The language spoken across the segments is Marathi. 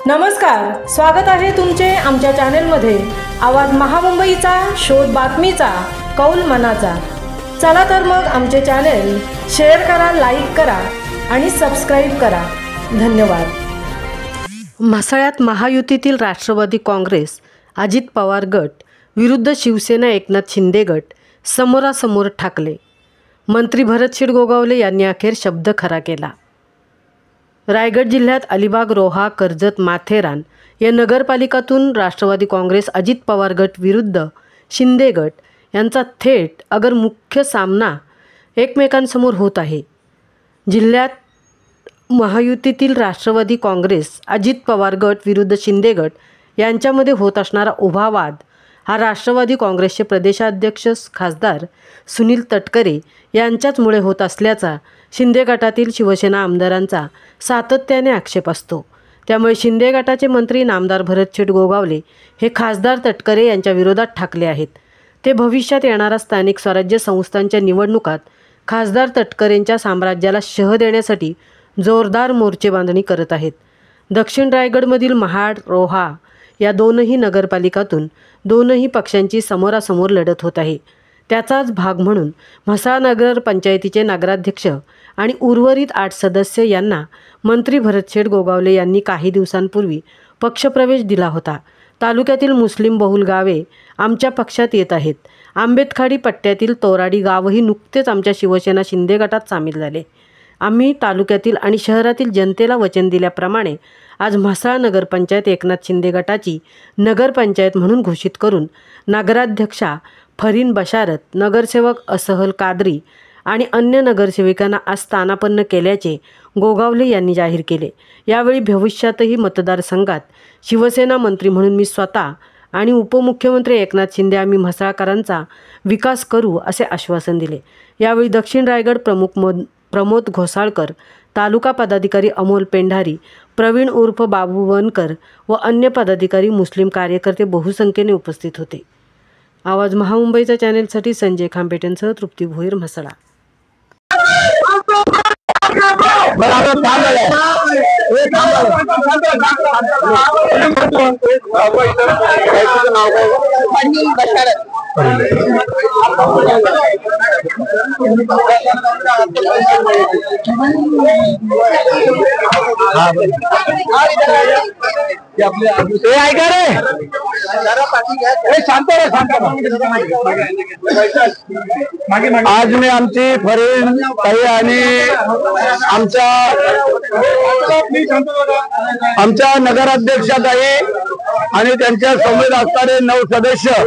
नमस्कार, स्वागत आहे तुमचे आमच्या चॅनेलमध्ये। आवाज महामुंबईचा, शोध बातमीचा, कौल मनाचा। चला तर मग आमचे चॅनेल शेअर करा, लाईक करा आणि सबस्क्राइब करा। धन्यवाद। म्हसळ्यात महायुतीतील राष्ट्रवादी काँग्रेस अजित पवार गट विरुद्ध शिवसेना एकनाथ शिंदे गट समोरासमोर ठाकले। मंत्री भरतशेठ गोगावले यांनी अखेर शब्द खरा केला। रायगड जिल्ह्यात अलिबाग, रोहा, कर्जत, माथेरान या नगरपालिकातून राष्ट्रवादी काँग्रेस अजित पवार गट विरुद्ध शिंदे गट यांचा थेट मुख्य सामना एकमेकांसमोर होत आहे। जिल्ह्यात महायुतीतील राष्ट्रवादी काँग्रेस अजित पवार गट विरुद्ध शिंदे गट यांच्यामध्ये होत असणारा उभा वाद हा राष्ट्रवादी काँग्रेसचे प्रदेशाध्यक्ष खासदार सुनील तटकरे यांच्याचमुळे होत असल्याचा शिंदे गटातील शिवसेना आमदारांचा सातत्याने आक्षेप असतो। त्यामुळे शिंदे गटाचे मंत्री नामदार भरतशेठ गोगावले हे खासदार तटकरे यांच्या विरोधात ठाकले आहेत। ते भविष्यात येणाऱ्या स्थानिक स्वराज्य संस्थांच्या निवडणुकात खासदार तटकरेंच्या साम्राज्याला शह देण्यासाठी जोरदार मोर्चे बांधणी करत आहेत। दक्षिण रायगडमधील महाड, रोहा या दोनही नगरपालिकातून दोनही पक्षांची समोरासमोर लढत होत आहे। त्याचाच भाग म्हणून म्हसळा नगर पंचायतीचे नगराध्यक्ष आणि उर्वरित 8 सदस्य यांना मंत्री भरतशेठ गोगावले यांनी काही दिवसांपूर्वी पक्षप्रवेश दिला होता। तालुक्यातील मुस्लिम बहुल गावे आमच्या पक्षात येत आहेत। आंबेतखाडी पट्ट्यातील तोराडी गावही नुकतेच आमच्या शिवसेना शिंदे गटात सामील झाले। आम्ही तालुक्यातील आणि शहरातील जनतेला वचन दिल्याप्रमाणे आज म्हसळा नगरपंचायत एकनाथ शिंदे गटाची नगरपंचायत म्हणून घोषित करून नगराध्यक्षा फरीन बशारत, नगरसेवक असहल कादरी आणि अन्य नगरसेविकांना आज स्थानापन्न केल्याचे गोगावले यांनी जाहीर केले। यावेळी भविष्यातही मतदारसंघात शिवसेना मंत्री म्हणून मी स्वतः आणि उपमुख्यमंत्री एकनाथ शिंदे आम्ही म्हसळकरांचा विकास करू असे आश्वासन दिले। यावेळी दक्षिण रायगड प्रमुख प्रमोद घोसाळकर, तालुका पदाधिकारी अमोल पेंढारी, प्रवीण उर्फ बाबू वनकर व अन्य पदाधिकारी, मुस्लिम कार्यकर्ते बहुसंख्येने उपस्थित होते। आवाज महामुंबईच्या चॅनेलसाठी संजय खांबेटेंसह तृप्ती भोईर, म्हसळा। आज मी आमची फरीन ताई आणि आमच्या नगराध्यक्षाताई आणि त्यांच्या समेत असणारे 9 सदस्य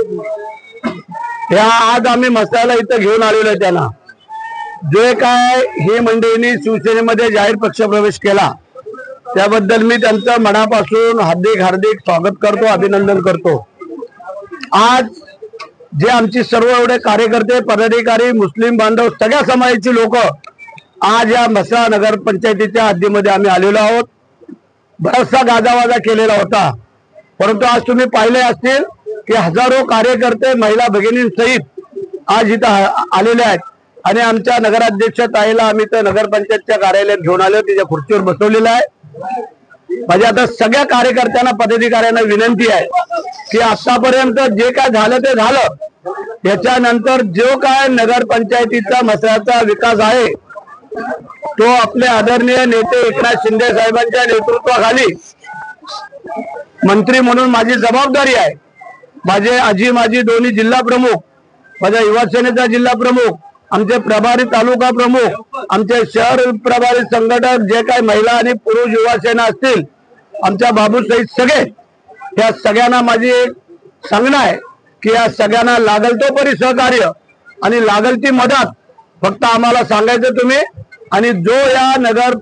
ह्या आज आम्ही म्हसळ्याला इथं घेऊन आलेलो आहे। त्यांना जे काय ही मंडळींनी शिवसेनेमध्ये जाहीर पक्षप्रवेश केला त्याबद्दल मी त्यांचं मनापासून हार्दिक स्वागत करतो, अभिनंदन करतो। आज जे आमची सर्व एवढे कार्यकर्ते, पदाधिकारी, मुस्लिम बांधव, सगळ्या समाजाची लोक आज या म्हसळा नगर पंचायतीच्या हद्दीमध्ये आम्ही आलेलो आहोत। बराचसा गाजावाजा केलेला होता, परंतु आज तुम्ही पाहिले असतील की हजारो कार्यकर्ते, महिला भगिनींसहित आज इथं आलेले आहेत आणि आमच्या नगराध्यक्ष ताईला आम्ही तर नगरपंचायतच्या कार्यालयात घेऊन आलो, तिच्या खुर्चीवर बसवलेलं आहे। माझी आता सगळ्या कार्यकर्त्यांना, पदाधिकाऱ्यांना विनंती आहे की आतापर्यंत जे काय झालं ते झालं, त्याच्यानंतर जो काय नगरपंचायतीचा म्हसळ्याचा विकास आहे तो आपले आदरणीय नेते एकनाथ शिंदे साहेबांच्या नेतृत्वाखाली मंत्री म्हणून माझी जबाबदारी आहे। माझे माजी दोन्ही जिल्हा प्रमुख, माझ्या युवा सेनेचा जिल्हा प्रमुख, आमचे प्रभारी तालुका प्रमुख, आमचे शहर प्रभारी संघटक, जे काही महिला आणि पुरुष युवा सेना असतील, आमच्या बाबू सहित सगळे, या सगळ्यांना माझी सांगणं आहे की या सगळ्यांना लागल तो परी सहकार्य आणि लागल ती मदत फक्त आम्हाला सांगायचं तुम्ही, आणि जो या नगर